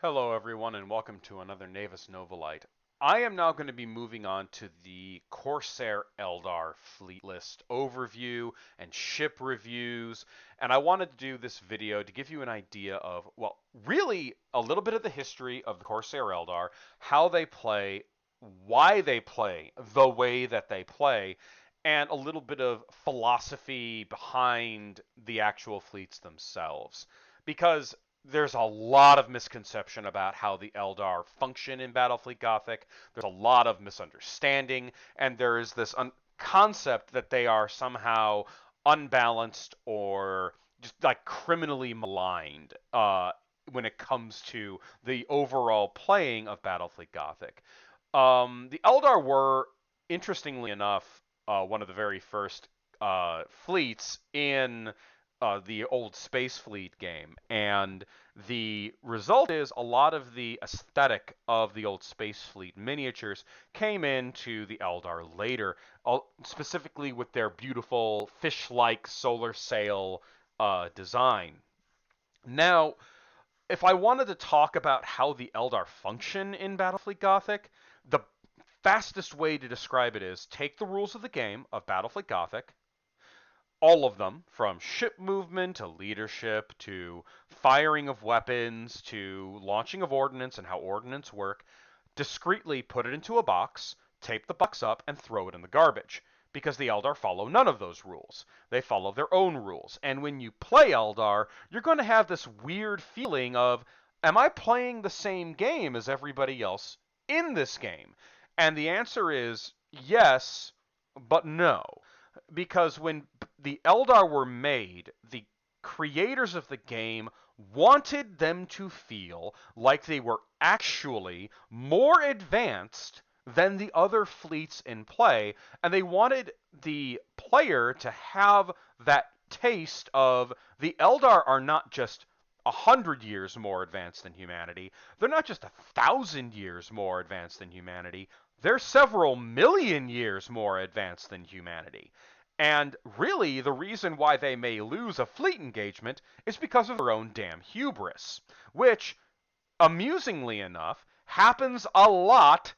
Hello everyone and welcome to another Navis Novolite. I am now going to be moving on to the Corsair Eldar fleet list overview and ship reviews, and I wanted to do this video to give you an idea of, well, really a little bit of the history of the Corsair Eldar, how they play, why they play the way that they play, and a little bit of philosophy behind the actual fleets themselves. Because there's a lot of misconception about how the Eldar function in Battlefleet Gothic. There's a lot of misunderstanding, and there is this concept that they are somehow unbalanced or just like criminally maligned when it comes to the overall playing of Battlefleet Gothic. The Eldar were, interestingly enough, one of the very first fleets in the old Space Fleet game, and the result is a lot of the aesthetic of the old Space Fleet miniatures came into the Eldar later, specifically with their beautiful fish-like solar sail design. Now, if I wanted to talk about how the Eldar function in Battlefleet Gothic, the fastest way to describe it is take the rules of the game of Battlefleet Gothic, all of them, from ship movement to leadership to firing of weapons to launching of ordnance and how ordnance work, discreetly put it into a box, tape the box up, and throw it in the garbage. Because the Eldar follow none of those rules. They follow their own rules. And when you play Eldar, you're going to have this weird feeling of, am I playing the same game as everybody else in this game? And the answer is yes, but no. Because when the Eldar were made, the creators of the game wanted them to feel like they were actually more advanced than the other fleets in play, and they wanted the player to have that taste of the Eldar are not just 100 years more advanced than humanity, they're not just 1,000 years more advanced than humanity, they're several million years more advanced than humanity. And really, the reason why they may lose a fleet engagement is because of their own damn hubris, which, amusingly enough, happens a lot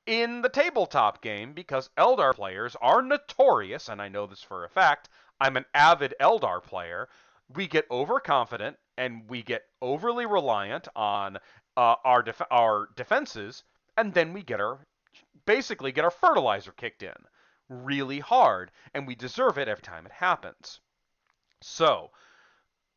in the tabletop game because Eldar players are notorious, and I know this for a fact. I'm an avid Eldar player. We get overconfident and we get overly reliant on our defenses, and then we get our basically get our fertilizer kicked in really hard, and we deserve it every time it happens. So,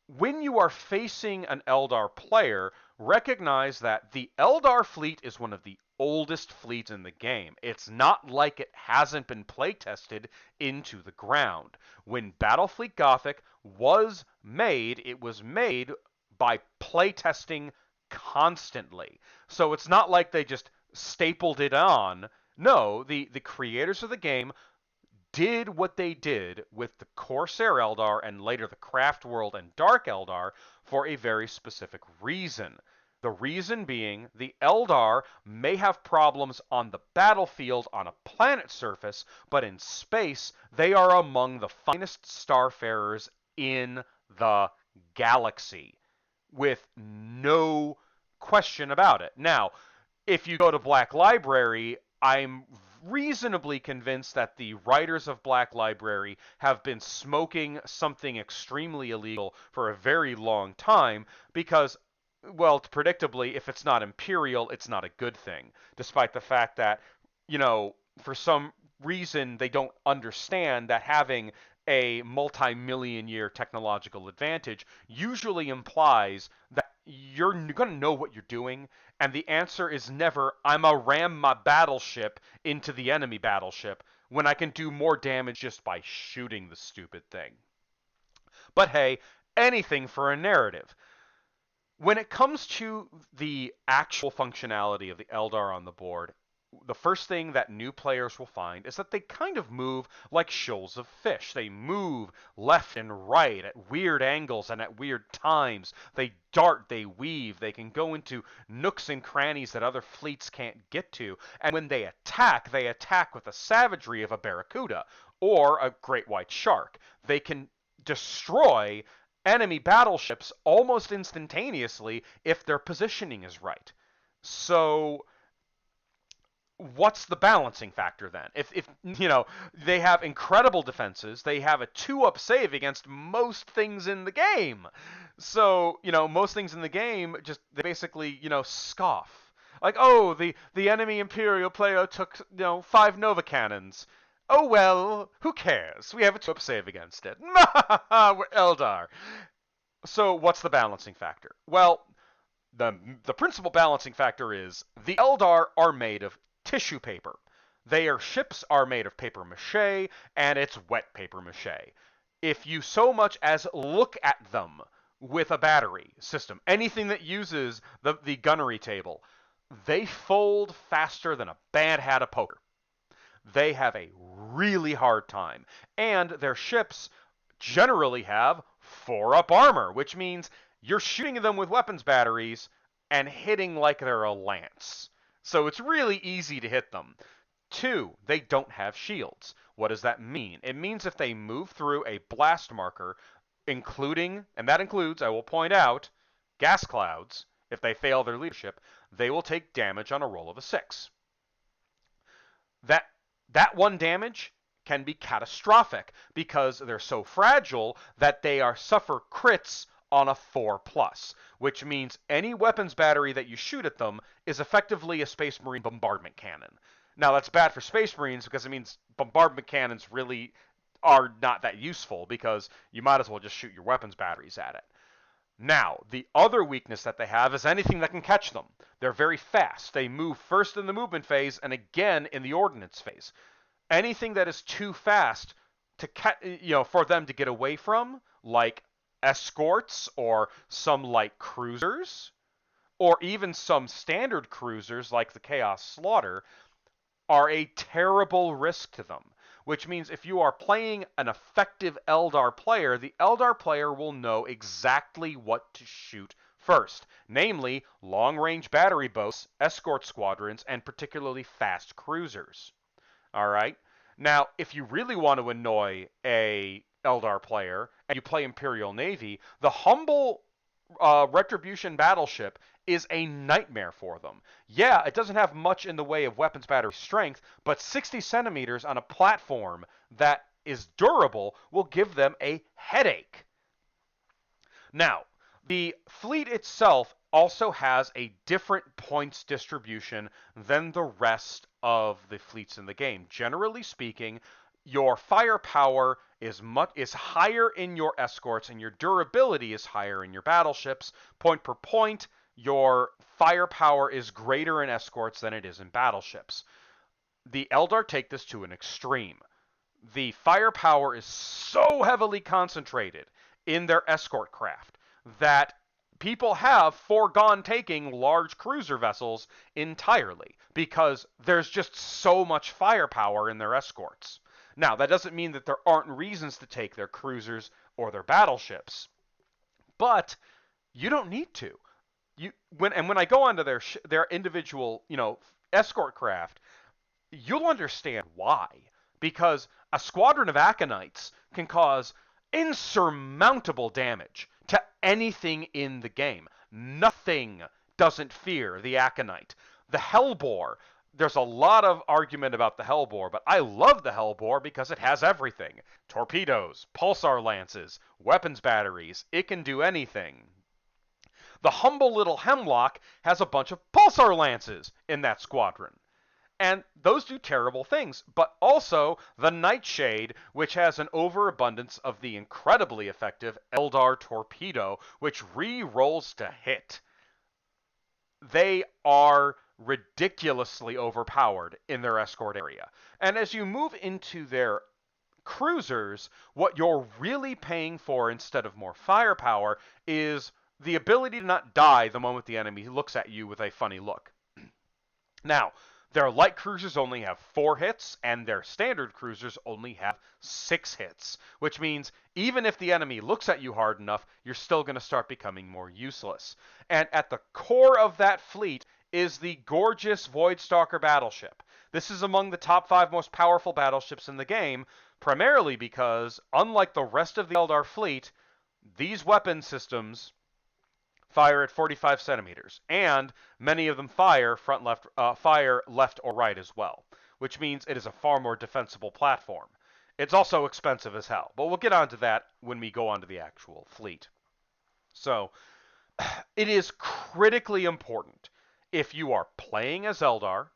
when you are facing an Eldar player, recognize that the Eldar fleet is one of the oldest fleets in the game. It's not like it hasn't been playtested into the ground. When Battlefleet Gothic was made, it was made by playtesting constantly. So it's not like they just stapled it on. No, the creators of the game did what they did with the Corsair Eldar and later the Craft World and Dark Eldar for a very specific reason. The reason being the Eldar may have problems on the battlefield on a planet surface, but in space they are among the finest starfarers in the galaxy, with no question about it. Now, if you go to Black Library, I'm reasonably convinced that the writers of Black Library have been smoking something extremely illegal for a very long time because, well, predictably, if it's not Imperial, it's not a good thing, despite the fact that, for some reason they don't understand that having a multi-million year technological advantage usually implies that you're going to know what you're doing, and the answer is never, I'm going to ram my battleship into the enemy battleship when I can do more damage just by shooting the stupid thing. But hey, anything for a narrative. When it comes to the actual functionality of the Eldar on the board, the first thing that new players will find is that they kind of move like shoals of fish. They move left and right at weird angles and at weird times. They dart, they weave, they can go into nooks and crannies that other fleets can't get to. And when they attack with the savagery of a barracuda or a great white shark. They can destroy enemy battleships almost instantaneously if their positioning is right. So what's the balancing factor then? If they have incredible defenses, they have a 2-up save against most things in the game. So, most things in the game just they basically, scoff. Like, "Oh, the enemy Imperial player took, 5 Nova cannons. Oh well, who cares? We have a 2-up save against it. We're Eldar." So, what's the balancing factor? Well, the principal balancing factor is the Eldar are made of tissue paper. Their ships are made of paper mache, and it's wet paper mache. If you so much as look at them with a battery system, anything that uses the gunnery table, they fold faster than a bad hat of poker. They have a really hard time. And their ships generally have 4-up armor, which means you're shooting them with weapons batteries and hitting like they're a lance. So it's really easy to hit them. 2, they don't have shields. What does that mean? It means if they move through a blast marker, and that includes, I will point out, gas clouds, if they fail their leadership, they will take damage on a roll of a 6. That one damage can be catastrophic because they're so fragile that they suffer crits on a 4+, which means any weapons battery that you shoot at them is effectively a Space Marine bombardment cannon. Now, that's bad for Space Marines because it means bombardment cannons really are not that useful because you might as well just shoot your weapons batteries at it. Now, the other weakness that they have is anything that can catch them. They're very fast. They move first in the movement phase and again in the ordnance phase. Anything that is too fast for them to get away from, like escorts or some light cruisers, or even some standard cruisers like the Chaos Slaughter, are a terrible risk to them. Which means if you are playing an effective Eldar player, the Eldar player will know exactly what to shoot first, namely long-range battery boats, escort squadrons, and particularly fast cruisers. All right? Now, if you really want to annoy a Eldar player and you play Imperial Navy, the humble Retribution battleship is a nightmare for them. Yeah, it doesn't have much in the way of weapons battery strength, but 60 centimeters on a platform that is durable will give them a headache. Now, the fleet itself also has a different points distribution than the rest of the fleets in the game. Generally speaking, your firepower is higher in your escorts and your durability is higher in your battleships. Point per point, your firepower is greater in escorts than it is in battleships. The Eldar take this to an extreme. The firepower is so heavily concentrated in their escort craft that people have foregone taking large cruiser vessels entirely because there's just so much firepower in their escorts. Now, that doesn't mean that there aren't reasons to take their cruisers or their battleships, but you don't need to. When I go onto their individual, escort craft, you'll understand why. Because a squadron of Aconites can cause insurmountable damage to anything in the game. Nothing doesn't fear the Aconite. The Hellbore, there's a lot of argument about the Hellbore, but I love the Hellbore because it has everything. Torpedoes, pulsar lances, weapons batteries, it can do anything. The humble little Hemlock has a bunch of pulsar lances in that squadron. And those do terrible things, but also the Nightshade, which has an overabundance of the incredibly effective Eldar Torpedo, which re-rolls to hit. They are ridiculously overpowered in their escort area. And as you move into their cruisers, what you're really paying for instead of more firepower is the ability to not die the moment the enemy looks at you with a funny look. Now, their light cruisers only have 4 hits, and their standard cruisers only have 6 hits, which means even if the enemy looks at you hard enough, you're still going to start becoming more useless. And at the core of that fleet is the gorgeous Voidstalker battleship. This is among the top 5 most powerful battleships in the game, primarily because, unlike the rest of the Eldar fleet, These weapon systems fire at 45 centimeters, and many of them fire fire left or right as well, which means it is a far more defensible platform. It's also expensive as hell, but we'll get onto that when we go onto the actual fleet. So, it is critically important if you are playing as Eldar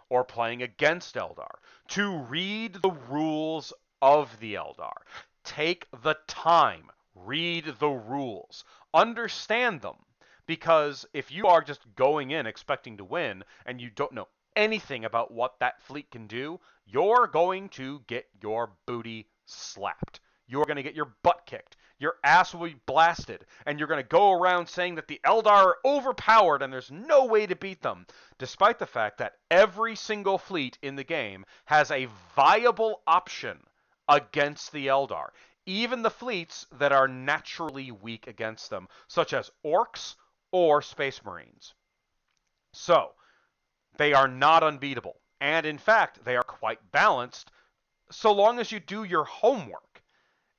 or playing against Eldar to read the rules of the Eldar. Take the time, read the rules, understand them. Because if you are just going in expecting to win and you don't know anything about what that fleet can do, you're going to get your booty slapped. You're going to get your butt kicked. Your ass will be blasted. And you're going to go around saying that the Eldar are overpowered and there's no way to beat them, despite the fact that every single fleet in the game has a viable option against the Eldar. Even the fleets that are naturally weak against them, such as orcs or space marines. So, they are not unbeatable. And in fact, they are quite balanced so long as you do your homework.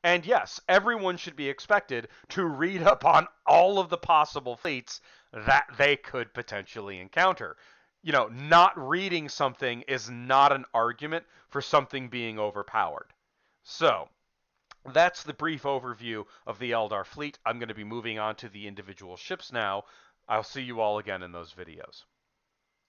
And yes, everyone should be expected to read up on all of the possible fleets that they could potentially encounter. You know, not reading something is not an argument for something being overpowered. So, that's the brief overview of the Eldar fleet. I'm going to be moving on to the individual ships now. I'll see you all again in those videos.